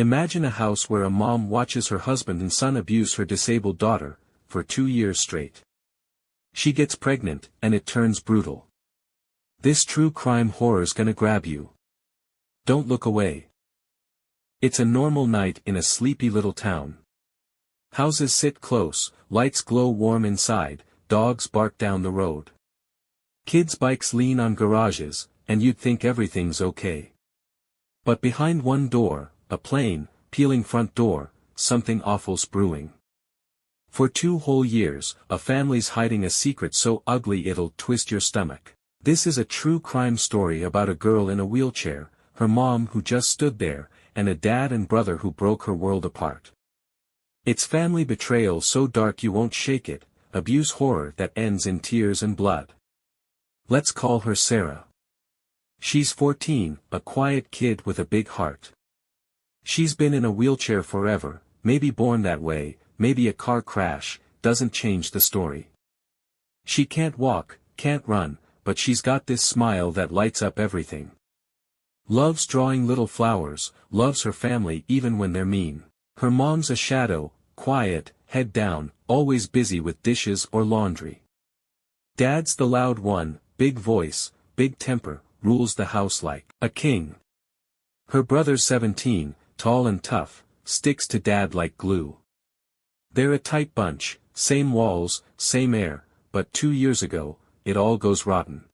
Imagine a house where a mom watches her husband and son abuse her disabled daughter, for 2 years straight. She gets pregnant, and it turns brutal. This true crime horror's gonna grab you. Don't look away. It's a normal night in a sleepy little town. Houses sit close, lights glow warm inside, dogs bark down the road. Kids' bikes lean on garages, and you'd think everything's okay. But behind one door, a plain, peeling front door, something awful's brewing. For 2 whole years, a family's hiding a secret so ugly it'll twist your stomach. This is a true crime story about a girl in a wheelchair, her mom who just stood there, and a dad and brother who broke her world apart. It's family betrayal so dark you won't shake it, abuse horror that ends in tears and blood. Let's call her Sarah. She's 14, a quiet kid with a big heart. She's been in a wheelchair forever, maybe born that way, maybe a car crash, doesn't change the story. She can't walk, can't run, but she's got this smile that lights up everything. Loves drawing little flowers, loves her family even when they're mean. Her mom's a shadow, quiet, head down, always busy with dishes or laundry. Dad's the loud one, big voice, big temper, rules the house like a king. Her brother's 17, tall and tough, sticks to dad like glue. They're a tight bunch, same walls, same air, but 2 years ago, it all goes rotten.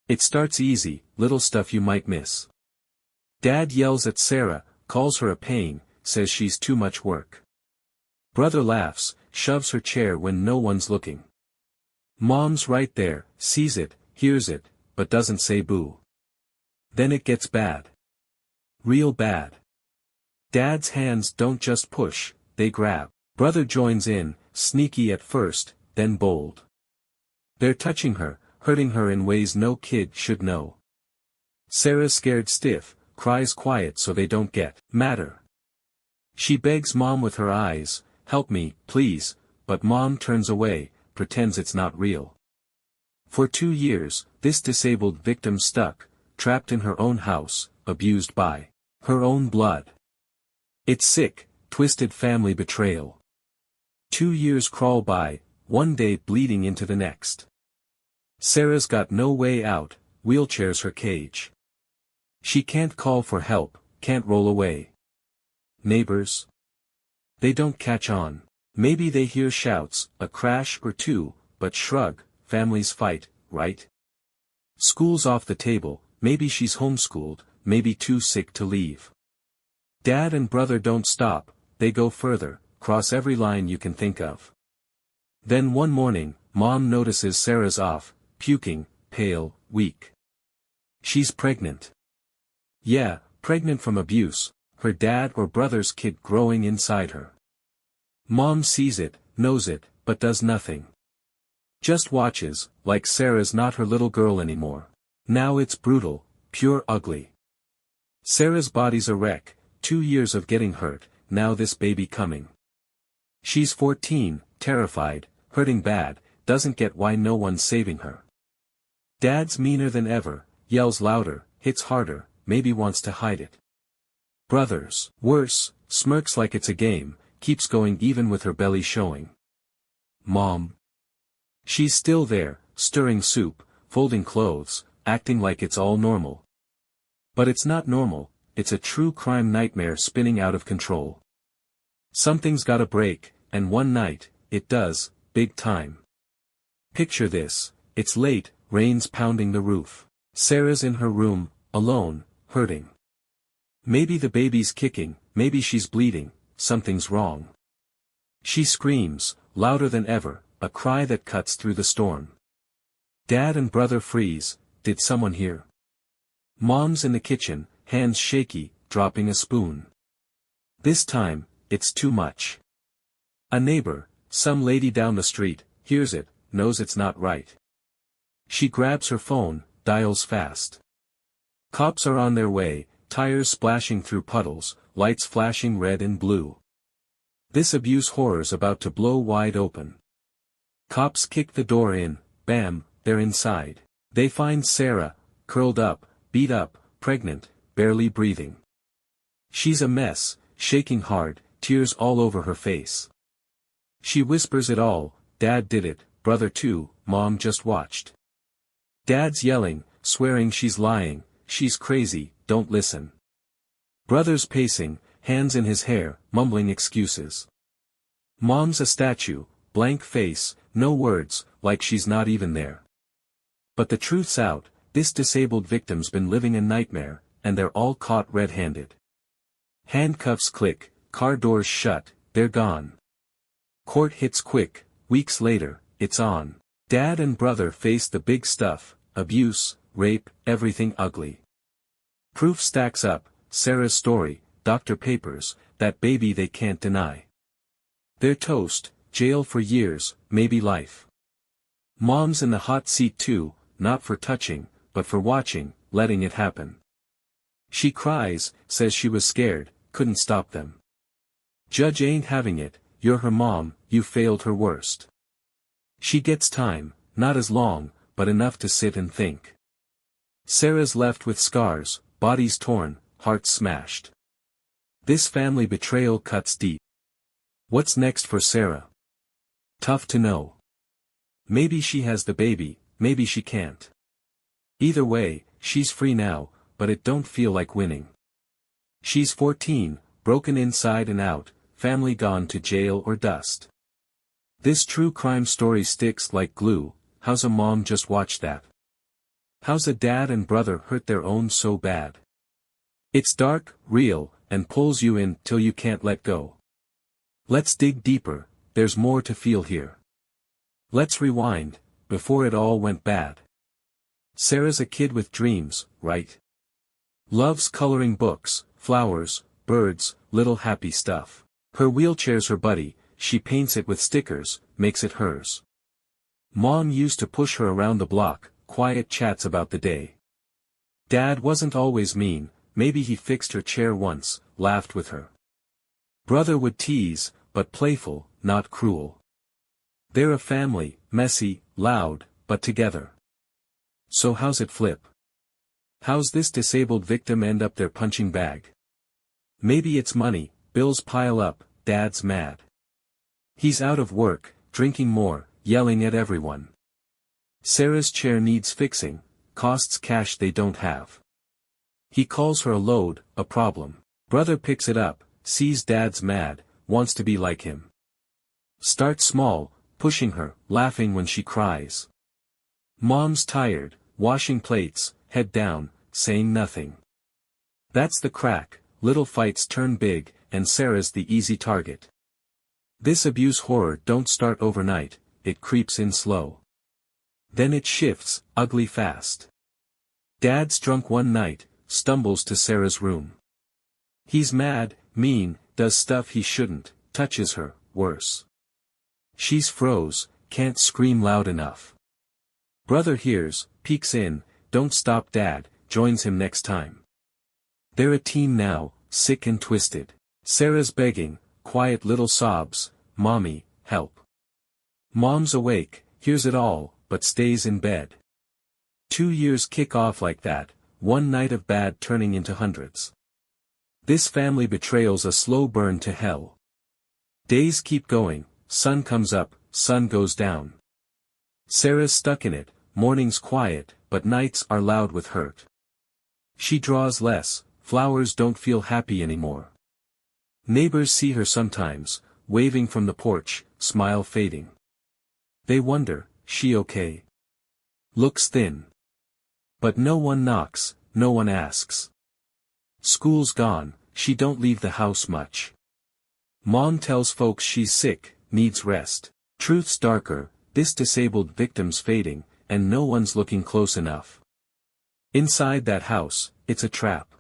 It starts easy, little stuff you might miss. Dad yells at Sarah, calls her a pain, says she's too much work. Brother laughs, shoves her chair when no one's looking. Mom's right there, sees it, hears it, but doesn't say boo. Then it gets bad. Real bad. Dad's hands don't just push, they grab. Brother joins in, sneaky at first, then bold. They're touching her, hurting her in ways no kid should know. Sarah's scared stiff, cries quiet so they don't get madder. She begs Mom with her eyes, help me, please, but Mom turns away, pretends it's not real. For 2 years, this disabled victim stuck, trapped in her own house, abused by her own blood. It's sick, twisted family betrayal. 2 years crawl by, one day bleeding into the next. Sarah's got no way out, wheelchair's her cage. She can't call for help, can't roll away. Neighbors? They don't catch on. Maybe they hear shouts, a crash or two, but shrug, families fight, right? School's off the table, maybe she's homeschooled, maybe too sick to leave. Dad and brother don't stop, they go further, cross every line you can think of. Then one morning, Mom notices Sarah's off, puking, pale, weak. She's pregnant. Yeah, pregnant from abuse, her dad or brother's kid growing inside her. Mom sees it, knows it, but does nothing. Just watches, like Sarah's not her little girl anymore. Now it's brutal, pure ugly. Sarah's body's a wreck, 2 years of getting hurt, now this baby coming. She's 14, terrified, hurting bad, doesn't get why no one's saving her. Dad's meaner than ever, yells louder, hits harder, maybe wants to hide it. Brother's worse, smirks like it's a game, keeps going even with her belly showing. Mom. She's still there, stirring soup, folding clothes, acting like it's all normal. But it's not normal, it's a true crime nightmare spinning out of control. Something's gotta break, and one night, it does, big time. Picture this, it's late, rain's pounding the roof. Sarah's in her room, alone, hurting. Maybe the baby's kicking, maybe she's bleeding, something's wrong. She screams, louder than ever, a cry that cuts through the storm. Dad and brother freeze, did someone hear? Mom's in the kitchen, hands shaky, dropping a spoon. This time, it's too much. A neighbor, some lady down the street, hears it, knows it's not right. She grabs her phone, dials fast. Cops are on their way, tires splashing through puddles, lights flashing red and blue. This abuse horror's about to blow wide open. Cops kick the door in, bam, they're inside. They find Sarah, curled up, beat up, pregnant, barely breathing. She's a mess, shaking hard, tears all over her face. She whispers it all, Dad did it, brother too, Mom just watched. Dad's yelling, swearing she's lying, she's crazy, don't listen. Brother's pacing, hands in his hair, mumbling excuses. Mom's a statue, blank face, no words, like she's not even there. But the truth's out, this disabled victim's been living a nightmare, and they're all caught red-handed. Handcuffs click, car doors shut, they're gone. Court hits quick, weeks later, it's on. Dad and brother face the big stuff, abuse, rape, everything ugly. Proof stacks up, Sarah's story, doctor papers, that baby they can't deny. They're toast, jail for years, maybe life. Mom's in the hot seat too, not for touching, but for watching, letting it happen. She cries, says she was scared, couldn't stop them. Judge ain't having it, you're her mom, you failed her worst. She gets time, not as long, but enough to sit and think. Sarah's left with scars, bodies torn, hearts smashed. This family betrayal cuts deep. What's next for Sarah? Tough to know. Maybe she has the baby, maybe she can't. Either way, she's free now, but it don't feel like winning. She's 14, broken inside and out, family gone to jail or dust. This true crime story sticks like glue, how's a mom just watch that? How's a dad and brother hurt their own so bad? It's dark, real, and pulls you in till you can't let go. Let's dig deeper, there's more to feel here. Let's rewind, before it all went bad. Sarah's a kid with dreams, right? Loves coloring books, flowers, birds, little happy stuff. Her wheelchair's her buddy, she paints it with stickers, makes it hers. Mom used to push her around the block, quiet chats about the day. Dad wasn't always mean, maybe he fixed her chair once, laughed with her. Brother would tease, but playful, not cruel. They're a family, messy, loud, but together. So how's it flip? How's this disabled victim end up their punching bag? Maybe it's money, bills pile up, dad's mad. He's out of work, drinking more, yelling at everyone. Sarah's chair needs fixing, costs cash they don't have. He calls her a load, a problem. Brother picks it up, sees dad's mad, wants to be like him. Start small, pushing her, laughing when she cries. Mom's tired, washing plates, head down, saying nothing. That's the crack, little fights turn big, and Sarah's the easy target. This abuse horror don't start overnight, it creeps in slow. Then it shifts, ugly fast. Dad's drunk one night, stumbles to Sarah's room. He's mad, mean, does stuff he shouldn't, touches her, worse. She's froze, can't scream loud enough. Brother hears, peeks in, don't stop dad, joins him next time. They're a team now, sick and twisted. Sarah's begging, quiet little sobs, mommy, help. Mom's awake, hears it all, but stays in bed. 2 years kick off like that, one night of bad turning into hundreds. This family betrayal's a slow burn to hell. Days keep going, sun comes up, sun goes down. Sarah's stuck in it, mornings quiet, but nights are loud with hurt. She draws less, flowers don't feel happy anymore. Neighbors see her sometimes, waving from the porch, smile fading. They wonder, she okay? Looks thin. But no one knocks, no one asks. School's gone, she don't leave the house much. Mom tells folks she's sick, needs rest. Truth's darker, this disabled victim's fading, and no one's looking close enough. Inside that house, it's a trap.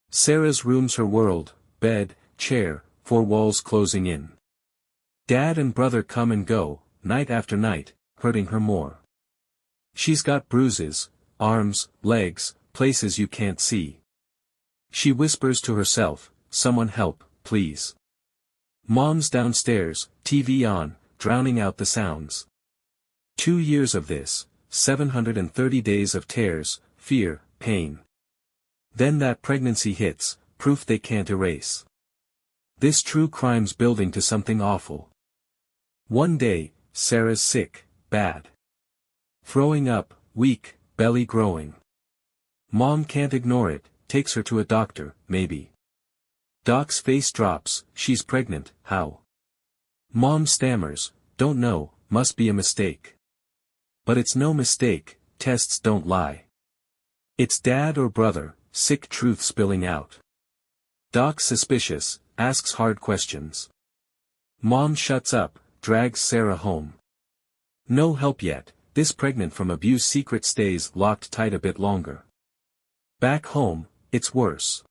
Sarah's room's her world, bed, chair, 4 walls closing in. Dad and brother come and go, night after night, hurting her more. She's got bruises, arms, legs, places you can't see. She whispers to herself, someone help, please. Mom's downstairs, TV on, drowning out the sounds. 2 years of this, 730 days of tears, fear, pain. Then that pregnancy hits, proof they can't erase. This true crime's building to something awful. One day, Sarah's sick, bad. Throwing up, weak, belly growing. Mom can't ignore it, takes her to a doctor, maybe. Doc's face drops, she's pregnant, how? Mom stammers, don't know, must be a mistake. But it's no mistake, tests don't lie. It's dad or brother, sick truth spilling out. Doc's suspicious, asks hard questions. Mom shuts up, drags Sarah home. No help yet, this pregnant from abuse secret stays locked tight a bit longer. Back home, it's worse.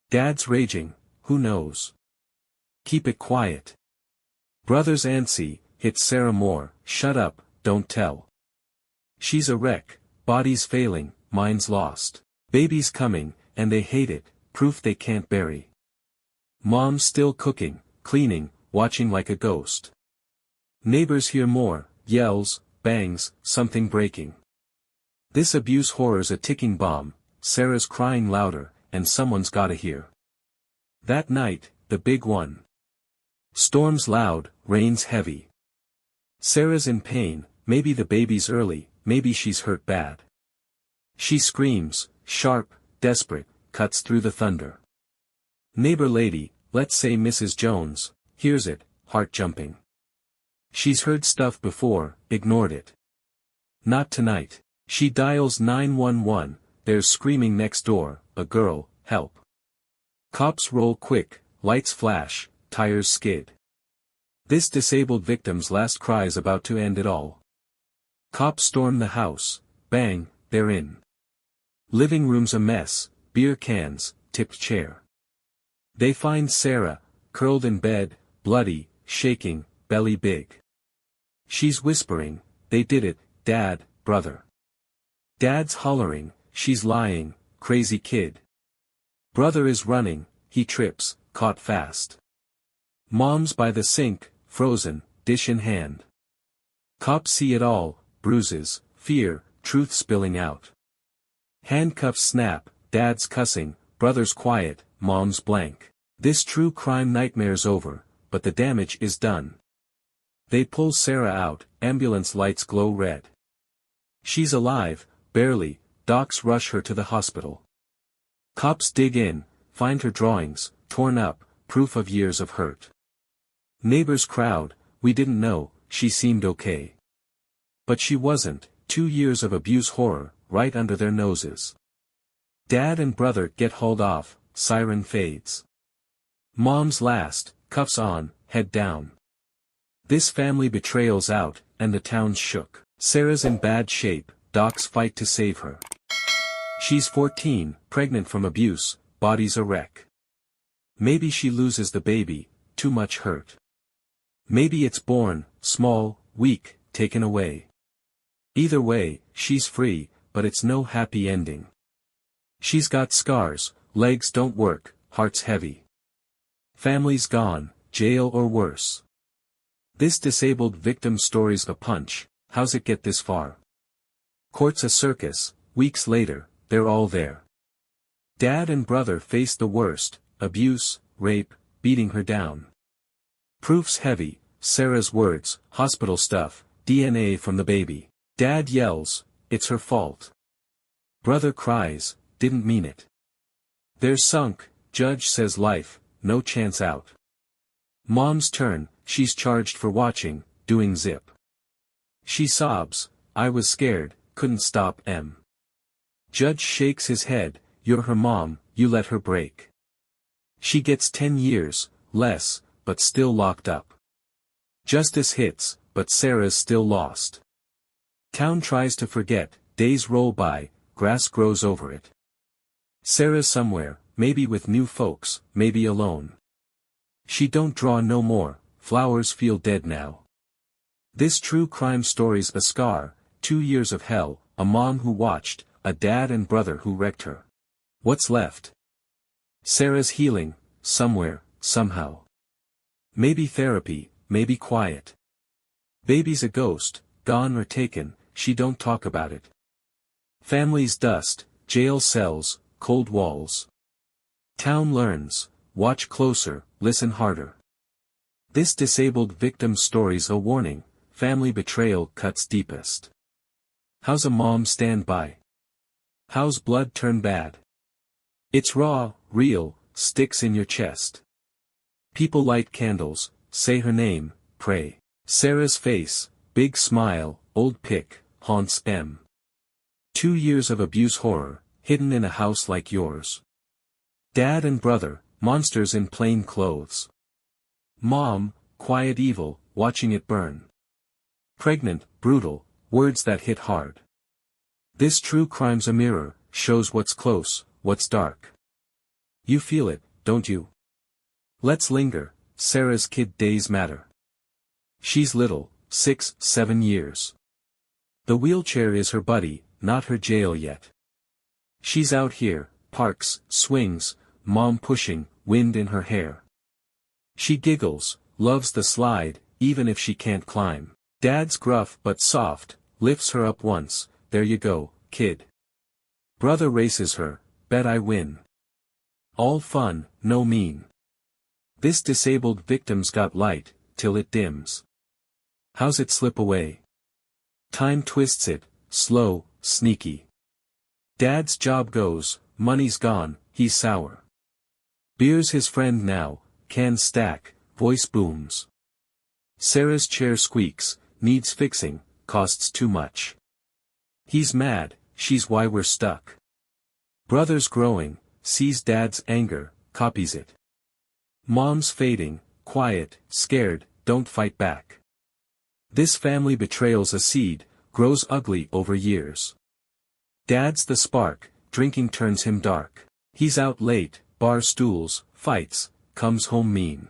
Dad's raging, who knows? Keep it quiet. Brother's antsy, hits Sarah more, shut up, don't tell. She's a wreck, body's failing, mind's lost. Baby's coming, and they hate it, proof they can't bury. Mom's still cooking, cleaning, watching like a ghost. Neighbors hear more, yells, bangs, something breaking. This abuse horror's a ticking bomb, Sarah's crying louder, and someone's gotta hear. That night, the big one. Storms loud, rains heavy. Sarah's in pain, maybe the baby's early, maybe she's hurt bad. She screams, sharp, desperate, cuts through the thunder. Neighbor lady, let's say Mrs. Jones, hears it, heart jumping. She's heard stuff before, ignored it. Not tonight. She dials 911, there's screaming next door, a girl, help. Cops roll quick, lights flash, tires skid. This disabled victim's last cry's about to end it all. Cops storm the house, bang, they're in. Living room's a mess, beer cans, tipped chair. They find Sarah, curled in bed, bloody, shaking, belly big. She's whispering, they did it, Dad, brother. Dad's hollering, she's lying, crazy kid. Brother is running, he trips, caught fast. Mom's by the sink, frozen, dish in hand. Cops see it all, bruises, fear, truth spilling out. Handcuffs snap, dad's cussing, brother's quiet, mom's blank. This true crime nightmare's over, but the damage is done. They pull Sarah out, ambulance lights glow red. She's alive, barely, docs rush her to the hospital. Cops dig in, find her drawings, torn up, proof of years of hurt. Neighbors crowd, we didn't know, she seemed okay. But she wasn't, 2 years of abuse horror, right under their noses. Dad and brother get hauled off, siren fades. Mom's last, cuffs on, head down. This family betrayal's out, and the town's shook. Sarah's in bad shape, docs fight to save her. She's 14, pregnant from abuse, body's a wreck. Maybe she loses the baby, too much hurt. Maybe it's born, small, weak, taken away. Either way, she's free, but it's no happy ending. She's got scars, legs don't work, heart's heavy. Family's gone, jail or worse. This disabled victim's story's a punch, how's it get this far? Court's a circus, weeks later, they're all there. Dad and brother face the worst, abuse, rape, beating her down. Proof's heavy, Sarah's words, hospital stuff, DNA from the baby. Dad yells, it's her fault. Brother cries, didn't mean it. They're sunk, judge says life, no chance out. Mom's turn, she's charged for watching, doing zip. She sobs, I was scared, couldn't stop M. Judge shakes his head, you're her mom, you let her break. She gets 10 years, less, but still locked up. Justice hits, but Sarah's still lost. Town tries to forget, days roll by, grass grows over it. Sarah's somewhere, maybe with new folks, maybe alone. She don't draw no more, flowers feel dead now. This true crime story's a scar, 2 years of hell, a mom who watched, a dad and brother who wrecked her. What's left? Sarah's healing, somewhere, somehow. Maybe therapy, maybe quiet. Baby's a ghost, gone or taken, she don't talk about it. Family's dust, jail cells, cold walls. Town learns, watch closer, listen harder. This disabled victim's story's a warning, family betrayal cuts deepest. How's a mom stand by? How's blood turn bad? It's raw, real, sticks in your chest. People light candles, say her name, pray. Sarah's face, big smile, old pic, haunts M. 2 years of abuse horror, hidden in a house like yours. Dad and brother, monsters in plain clothes. Mom, quiet evil, watching it burn. Pregnant, brutal, words that hit hard. This true crime's a mirror, shows what's close, what's dark. You feel it, don't you? Let's linger, Sarah's kid days matter. She's little, 6, 7 years. The wheelchair is her buddy, not her jail yet. She's out here, parks, swings, mom pushing, wind in her hair. She giggles, loves the slide, even if she can't climb. Dad's gruff but soft, lifts her up once, there you go, kid. Brother races her, bet I win. All fun, no mean. This disabled victim's got light, till it dims. How's it slip away? Time twists it, slow, sneaky. Dad's job goes, money's gone, he's sour. Beer's his friend now, can stack, voice booms. Sarah's chair squeaks, needs fixing, costs too much. He's mad, she's why we're stuck. Brother's growing, sees dad's anger, copies it. Mom's fading, quiet, scared, don't fight back. This family betrayal's a seed, grows ugly over years. Dad's the spark, drinking turns him dark. He's out late, bar stools, fights, comes home mean.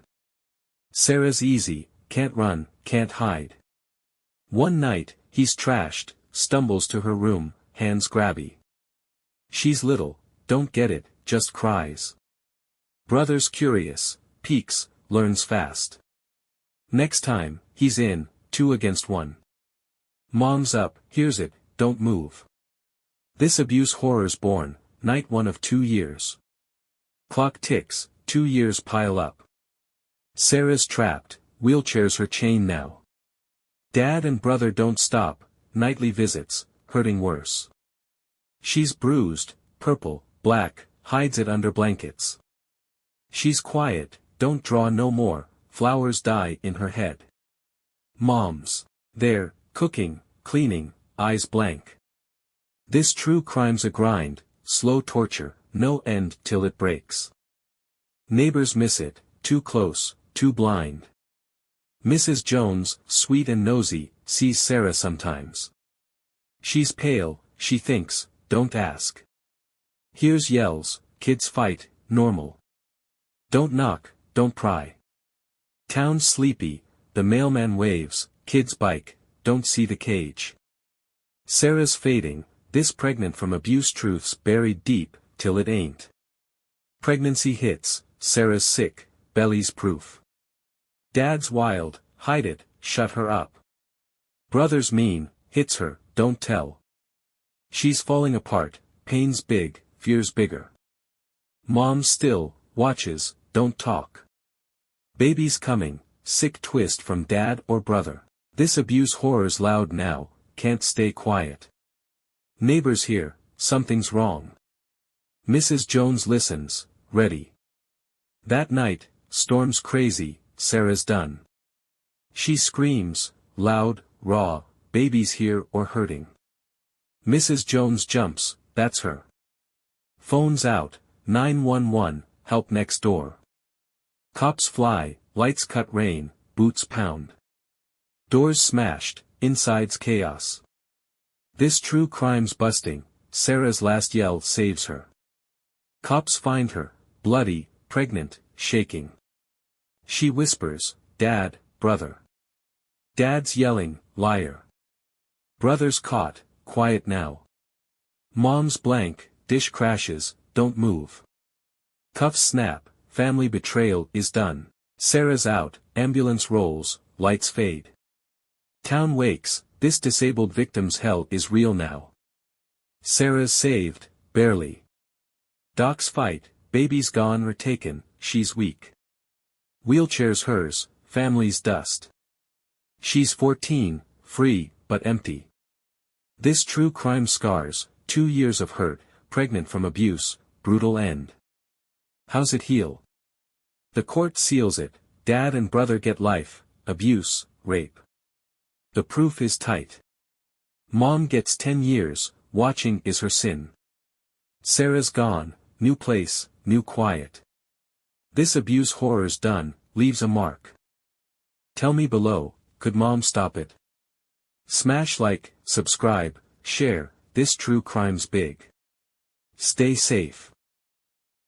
Sarah's easy, can't run, can't hide. One night, he's trashed, stumbles to her room, hands grabby. She's little, don't get it, just cries. Brother's curious, peeks, learns fast. Next time, he's in, 2 against 1. Mom's up, hears it, don't move. This abuse horror's born, night 1 of 2 years. Clock ticks, 2 years pile up. Sarah's trapped, wheelchair's her chain now. Dad and brother don't stop, nightly visits, hurting worse. She's bruised, purple, black, hides it under blankets. She's quiet, don't draw no more, flowers die in her head. Mom's there, cooking, cleaning, eyes blank. This true crime's a grind, slow torture, no end till it breaks. Neighbors miss it, too close, too blind. Mrs. Jones, sweet and nosy, sees Sarah sometimes. She's pale, she thinks, don't ask. Hears yells, kids fight, normal. Don't knock, don't pry. Town's sleepy, the mailman waves, kids bike, don't see the cage. Sarah's fading, this pregnant from abuse truths buried deep, till it ain't. Pregnancy hits, Sarah's sick, belly's proof. Dad's wild, hide it, shut her up. Brother's mean, hits her, don't tell. She's falling apart, pain's big, fear's bigger. Mom's still, watches, don't talk. Baby's coming, sick twist from dad or brother. This abuse horror's loud now, can't stay quiet. Neighbors hear, something's wrong. Mrs. Jones listens, ready. That night, storm's crazy, Sarah's done. She screams, loud, raw, baby's here or hurting. Mrs. Jones jumps, that's her. Phone's out, 911, help next door. Cops fly, lights cut rain, boots pound. Doors smashed, inside's chaos. This true crime's busting, Sarah's last yell saves her. Cops find her, bloody, pregnant, shaking. She whispers, Dad, brother. Dad's yelling, liar. Brother's caught, quiet now. Mom's blank, dish crashes, don't move. Cuffs snap, family betrayal is done. Sarah's out, ambulance rolls, lights fade. Town wakes, this disabled victim's hell is real now. Sarah's saved, barely. Docs fight, baby's gone or taken, she's weak. Wheelchair's hers, family's dust. She's 14, free, but empty. This true crime scars, 2 years of hurt, pregnant from abuse, brutal end. How's it heal? The court seals it, dad and brother get life, abuse, rape. The proof is tight. Mom gets 10 years, watching is her sin. Sarah's gone, new place, new quiet. This abuse horror's done, leaves a mark. Tell me below, could mom stop it? Smash like, subscribe, share, this true crime's big. Stay safe.